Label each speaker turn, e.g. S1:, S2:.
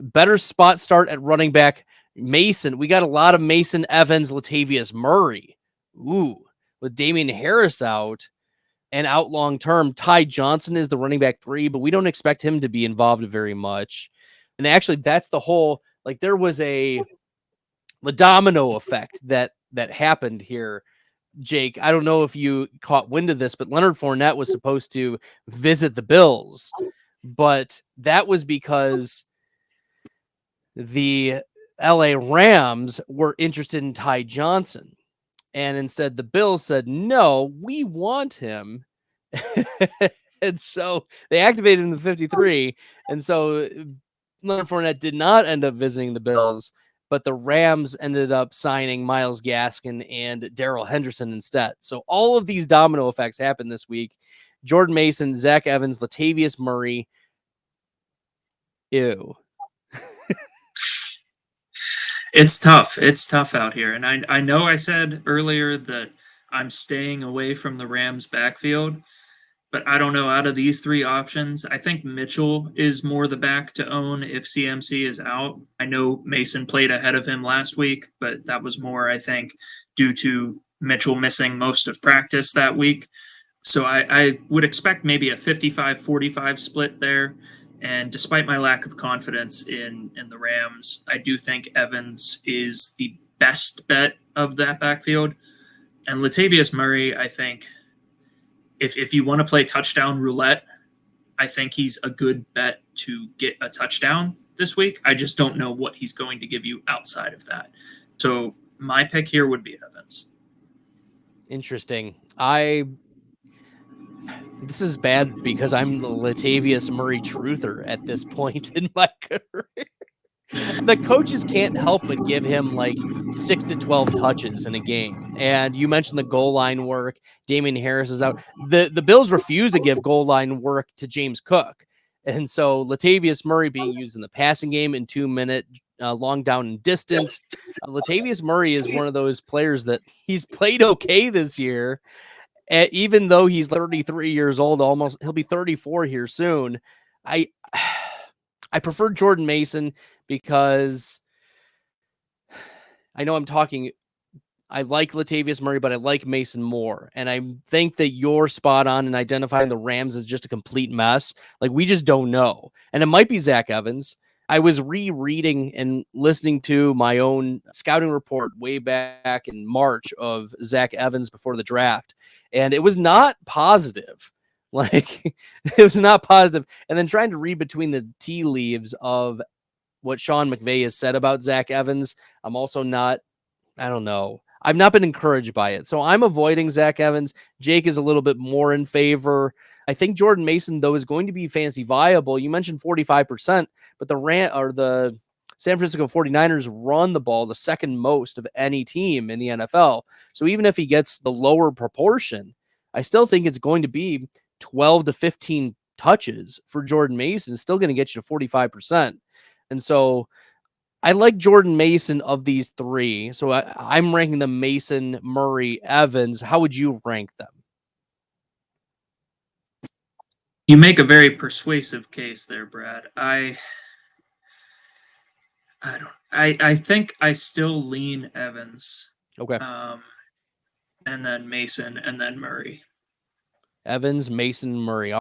S1: Better spot start at running back. Mason. We got a lot of Mason, Evans, Latavius Murray. Ooh, with Damian Harris out and out long term. Ty Johnson is the running back 3, but we don't expect him to be involved very much. And actually, that's the whole, like, there was the domino effect that happened here. Jake, I don't know if you caught wind of this, but Leonard Fournette was supposed to visit the Bills, but that was because the LA Rams were interested in Ty Johnson. And instead, the Bills said, no, we want him. And so they activated him in the 53. And so Leonard Fournette did not end up visiting the Bills, but the Rams ended up signing Myles Gaskin and Darrell Henderson instead. So all of these domino effects happened this week. Jordan Mason, Zach Evans, Latavius Murray. Ew.
S2: It's tough. It's tough out here. And I know I said earlier that I'm staying away from the Rams backfield, but I don't know. Out of these 3 options, I think Mitchell is more the back to own if CMC is out. I know Mason played ahead of him last week, but that was more, I think, due to Mitchell missing most of practice that week. So I would expect maybe a 55-45 split there. And despite my lack of confidence in the Rams, I do think Evans is the best bet of that backfield. And Latavius Murray, I think, if you want to play touchdown roulette, I think he's a good bet to get a touchdown this week. I just don't know what he's going to give you outside of that. So my pick here would be Evans.
S1: Interesting. This is bad because I'm the Latavius Murray truther at this point in my career. The coaches can't help but give him like 6 to 12 touches in a game. And you mentioned the goal line work. Damian Harris is out. The Bills refuse to give goal line work to James Cook. And so Latavius Murray being used in the passing game in 2-minute long down and distance. Latavius Murray is one of those players that he's played okay this year. Even though he's 33 years old, almost he'll be 34 here soon. I prefer Jordan Mason because I know I like Latavius Murray, but I like Mason more. And I think that you're spot on in identifying the Rams as just a complete mess. Like, we just don't know. And it might be Zach Evans. I was rereading and listening to my own scouting report way back in March of Zach Evans before the draft, and it was not positive. Like, it was not positive. And then trying to read between the tea leaves of what Sean McVay has said about Zach Evans, I'm also not, I don't know. I've not been encouraged by it. So I'm avoiding Zach Evans. Jake is a little bit more in favor. I think Jordan Mason, though, is going to be fantasy viable. You mentioned 45%, but the San Francisco 49ers run the ball the second most of any team in the NFL. So even if he gets the lower proportion, I still think it's going to be 12 to 15 touches for Jordan Mason. It's still going to get you to 45%. And so I like Jordan Mason of these 3. So I'm ranking them Mason, Murray, Evans. How would you rank them?
S2: You make a very persuasive case there, Brad. I think I still lean Evans.
S1: Okay.
S2: And then Mason and then Murray.
S1: Evans, Mason, Murray.